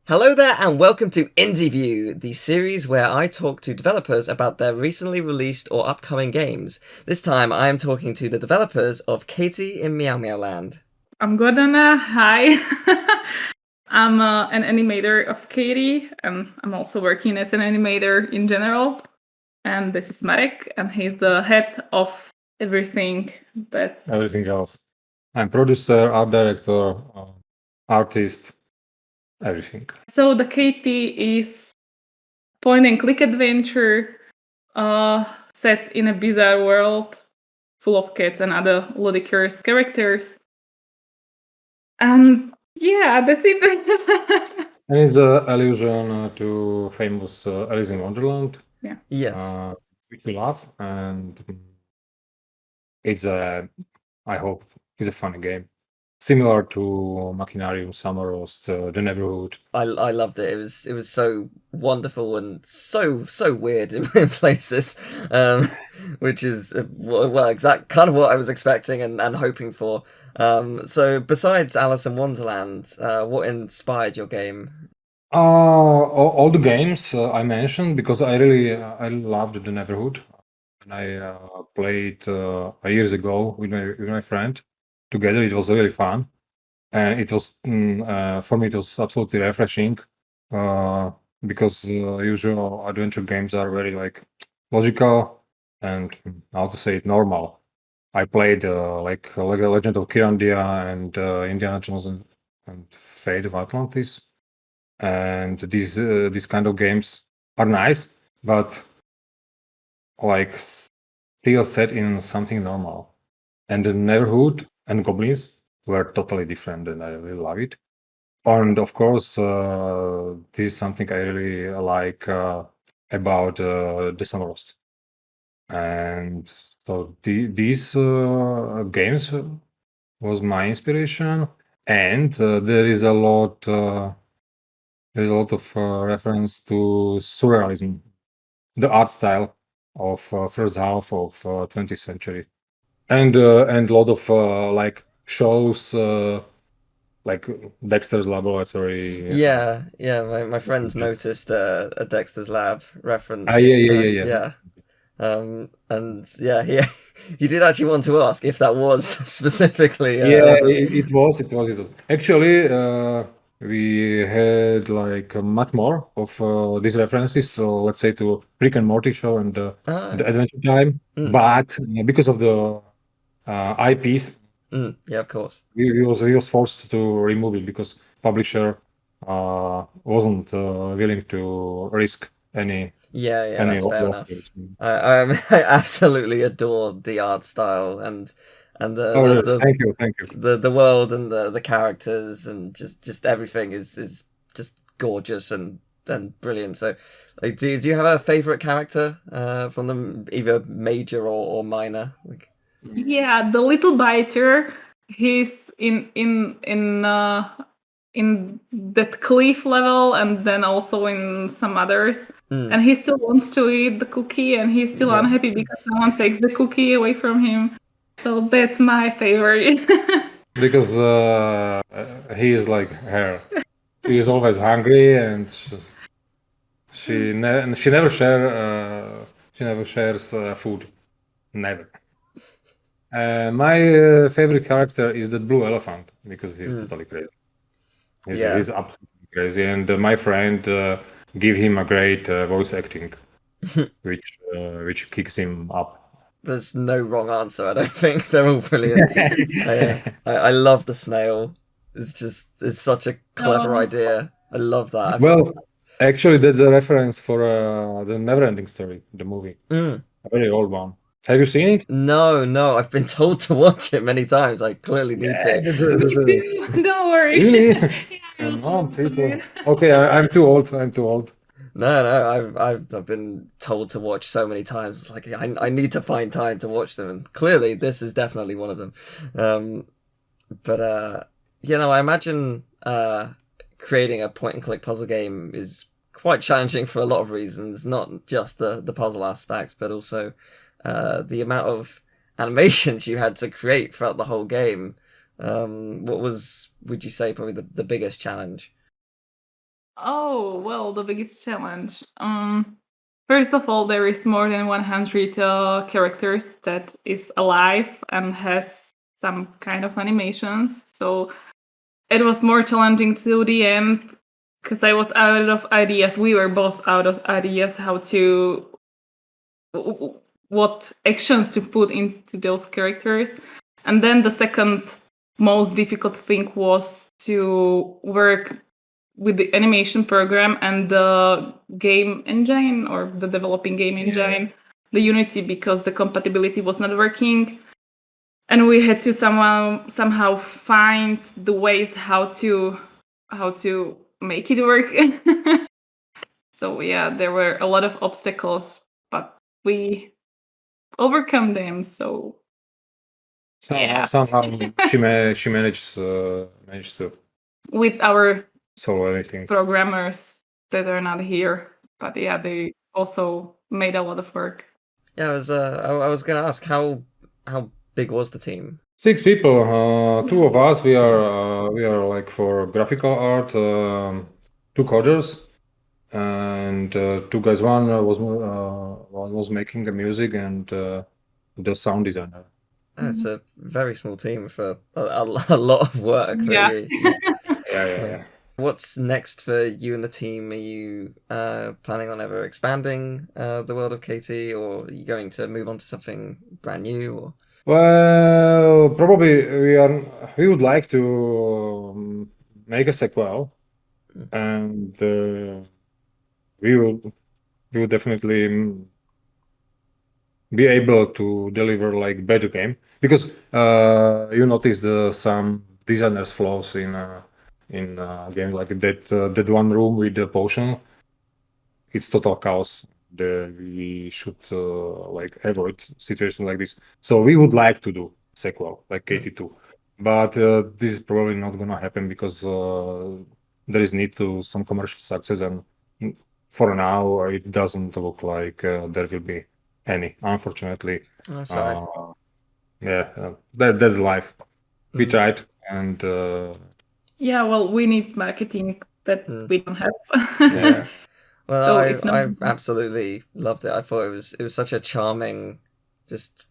Hello there and welcome to Indieview, the series where I talk to developers about their recently released or upcoming games. This time I am talking to the developers of Catie In Meowmeowland. I'm Gordana. Hi. I'm an animator of Catie, and I'm also working as an animator in general. And this is Marek, and he's the head of everything everything else. I'm producer, art director, artist, everything. So the Catie is point-and-click adventure set in a bizarre world full of cats and other ludicrous characters. And yeah, that's it. And it's an allusion to famous Alice in Wonderland. Yeah. Yes. Which we love, and it's I hope it's a funny game. Similar to Machinarium, Summerhost, The Neverhood. I loved it. It was so wonderful and so weird in places, which is kind of what I was expecting and hoping for. So besides Alice in Wonderland, what inspired your game? All the games I mentioned, because I loved The Neverhood. And I played years ago with my friend together. It was really fun, and it was for me it was absolutely refreshing because usual adventure games are very like logical and how to say it, normal. I played like Legend of Kyrandia and Indiana Jones and Fate of Atlantis, and these kind of games are nice, but like still set in something normal. And the Neverhood and Goblins were totally different, and I really love it. And of course, this is something I really like about the Summerhost. And so these games was my inspiration, and there is a lot of reference to surrealism, the art style of first half of 20th century, and a lot of like shows like Dexter's Laboratory. Yeah. My friends noticed a Dexter's Lab reference. Yeah. And yeah, he did actually want to ask if that was specifically. It was. Actually, we had like much more of these references. So let's say to Rick and Morty show and the Adventure Time, but because of the IPs, yeah, of course, we was forced to remove it because publisher wasn't willing to risk any. yeah, any that's fair loss. enough. I absolutely adore the art style and Thank you. the world and the characters and just everything is just gorgeous and brilliant. So, like, do you have a favorite character from them, either major or minor? Like, yeah, the little biter. He's in that cliff level, and then also in some others. And he still wants to eat the cookie, and he's still unhappy because someone takes the cookie away from him. So that's my favorite. Because he is like her. She is always hungry, and she never shares food. Never. My favorite character is that blue elephant because he's totally crazy. He's absolutely crazy, and my friend give him a great voice acting, which kicks him up. There's no wrong answer. I don't think they're all brilliant. I love the snail. It's such a clever idea. I love that. Well, actually, that's a reference for the Neverending Story, the movie, a very old one. Have you seen it? No. I've been told to watch it many times. I clearly need to. Don't worry. Really? Yeah, okay, I'm too old. No, I've been told to watch so many times. It's like I need to find time to watch them, and clearly this is definitely one of them. I imagine creating a point-and-click puzzle game is quite challenging for a lot of reasons, not just the puzzle aspects, but also the amount of animations you had to create throughout the whole game. What was, would you say, probably the biggest challenge? Oh, well, the biggest challenge. First of all, there is more than 100 characters that is alive and has some kind of animations. So it was more challenging to the end because I was out of ideas. We were both out of ideas how to what actions to put into those characters. And then the second most difficult thing was to work with the animation program and the game engine or the developing game engine, the Unity, because the compatibility was not working. And we had to somehow find the ways how to make it work. So yeah, there were a lot of obstacles, but we overcome them. So Somehow she managed to with our solve everything. programmers that are not here, but yeah, they also made a lot of work. Yeah, I was gonna ask how big was the team? 6 people. 2 of us. We are like for graphical art. 2 coders and 2 guys. One was making the music and the sound designer. It's a very small team for a lot of work. Yeah. Yeah. What's next for you and the team? Are you planning on ever expanding the world of Catie, or are you going to move on to something brand new? Or? Well, probably we would like to make a sequel, and we will definitely be able to deliver like better game, because you notice some designers flaws in game like that one room with the potion. It's total chaos. We should like avoid situation like this. So we would like to do sequel like Catie 2, but this is probably not gonna happen because there is need to some commercial success, and for now it doesn't look like there will be any, unfortunately. Oh, sorry. That's life. We tried, and yeah, well, we need marketing that we don't have. Yeah. Well, So I absolutely loved it. I thought it was such a charming, just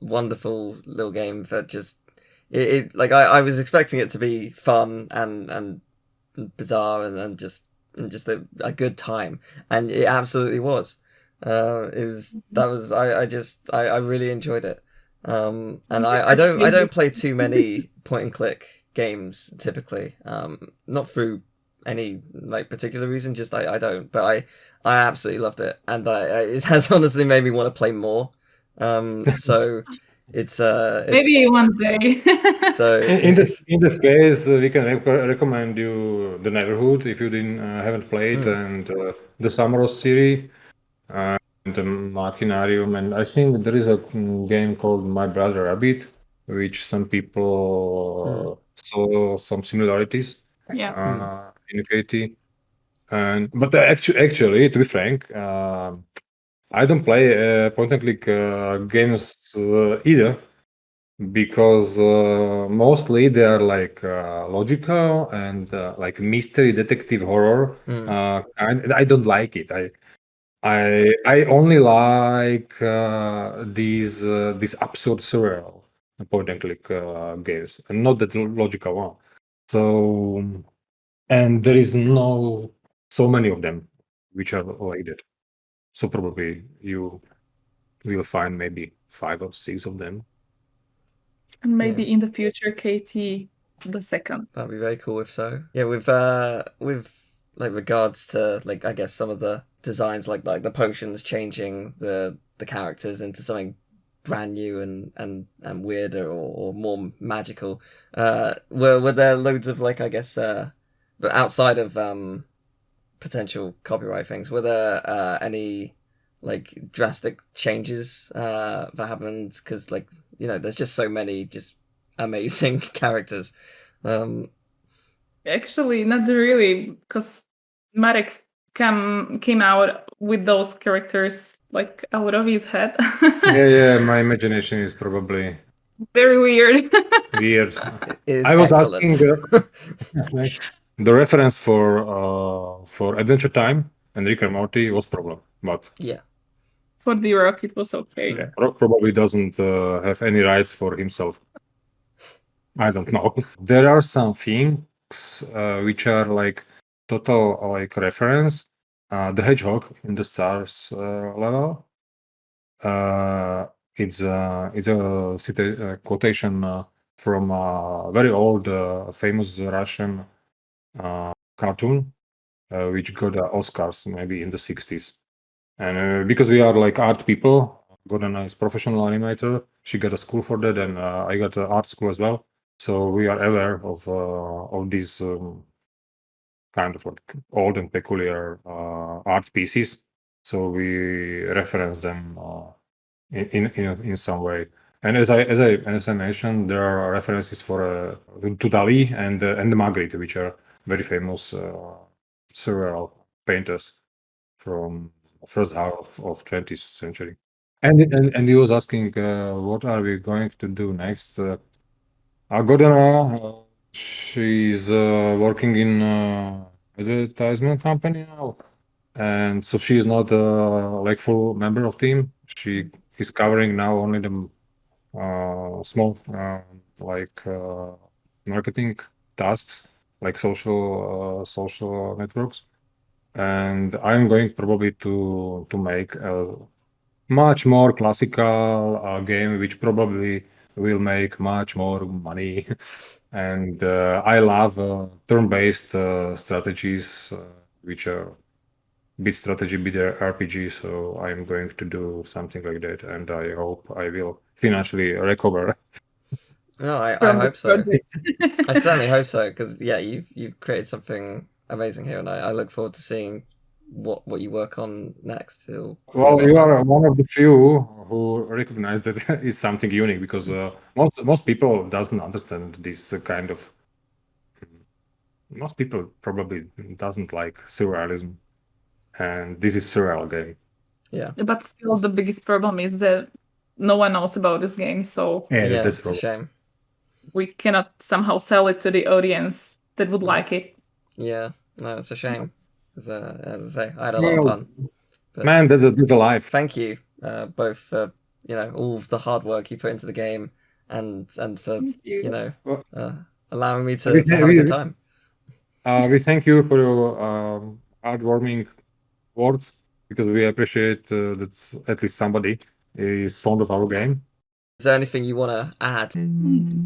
wonderful little game that just it like I was expecting it to be fun and bizarre and just a good time, and it absolutely was. I really enjoyed it. And I don't play too many point and click games typically. Not through any like particular reason, just I don't, but I absolutely loved it, and it has honestly made me want to play more. So it's maybe one day. so in this case, we can recommend you the Neighborhood if you haven't played, and the Samaros series, and the Machinarium, and I think there is a game called My Brother Rabbit, which some people saw some similarities. Yeah. In Catie, but actually, to be frank, I don't play point and click games either, because mostly they are like logical and like mystery detective horror kind. I don't like it. I only like these absurd surreal point and click games, and not the logical one. So, and there is no so many of them which are like that. So probably you will find maybe 5 or 6 of them. And maybe in the future, Catie the second. That'd be very cool if so. Yeah, with like regards to like I guess some of the designs like the potions changing the characters into something brand new and weirder or more magical. Were there loads of like I guess but outside of potential copyright things, were there any like drastic changes that happened? Because like there's just so many just amazing characters. Actually, not really, because Marek came out with those characters like out of his head. Yeah, my imagination is probably very weird. weird. It is I was excellent. asking The reference for Adventure Time and Rick and Morty was problem, but Yeah. For the Rock, it was okay. yeah, Rock probably doesn't have any rights for himself. I don't know. There are some things which are like total like reference. The Hedgehog in the Stars level. It's a quotation from a very old, famous Russian cartoon, which got Oscars maybe in the 60s. And because we are like art people, Gordana is professional animator. She got a school for that, and I got an art school as well. So we are aware of these kind of like old and peculiar art pieces. So we reference them in some way. And as I mentioned, there are references for to Dali and the Magritte, which are very famous surreal painters from first half of 20th century. And he was asking, what are we going to do next? Gordana, she's working in advertisement company now, and so she is not like full member of team. She is covering now only the small like marketing tasks, like social networks. And I'm going probably to make a much more classical game, which probably will make much more money. And I love turn-based strategies, which are bit strategy, bit RPG. So I'm going to do something like that, and I hope I will financially recover. No, I From the hope so. project. I certainly hope so, because yeah, you've created something amazing here, and I look forward to seeing what you work on next. It'll be a Well, lot of you fun. are one of the few who recognize that is something unique, because most people doesn't understand this kind of. Most people probably doesn't like surrealism, and this is surreal game. Yeah, But still, the biggest problem is that no one knows about this game, so yeah, That's it's a shame. we cannot somehow sell it to the audience that would like it. Yeah, no, it's a shame. 'Cause, as I say, I had a lot of Well, fun. But man, that's a life. thank you, both for all of the hard work you put into the game, and for Thank you. allowing me We, to have a good time. we thank you for your heartwarming words, because we appreciate that at least somebody is fond of our game. Is there anything you want to add?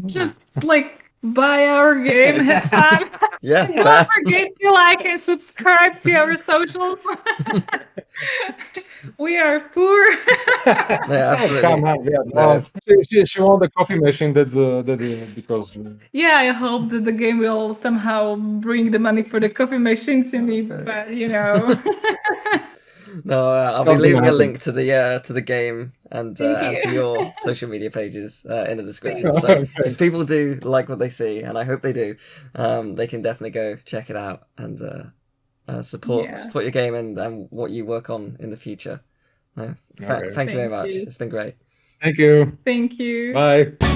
Just like buy our game, have fun. Yeah, Don't fair. forget to like and subscribe to our socials. We are poor. Yeah, absolutely. Come on, yeah, No. she won the coffee machine. That's because Yeah, I hope that the game will somehow bring the money for the coffee machine to me, but No, I'll be Something leaving a happened. link to the game and Thank to you. your social media pages in the description. Thank So Okay. if people do like what they see, and I hope they do, they can definitely go check it out and support Yeah. your game and what you work on in the future. Okay. Thank you very Thank much. you. It's been great. Thank you. Thank you. Bye.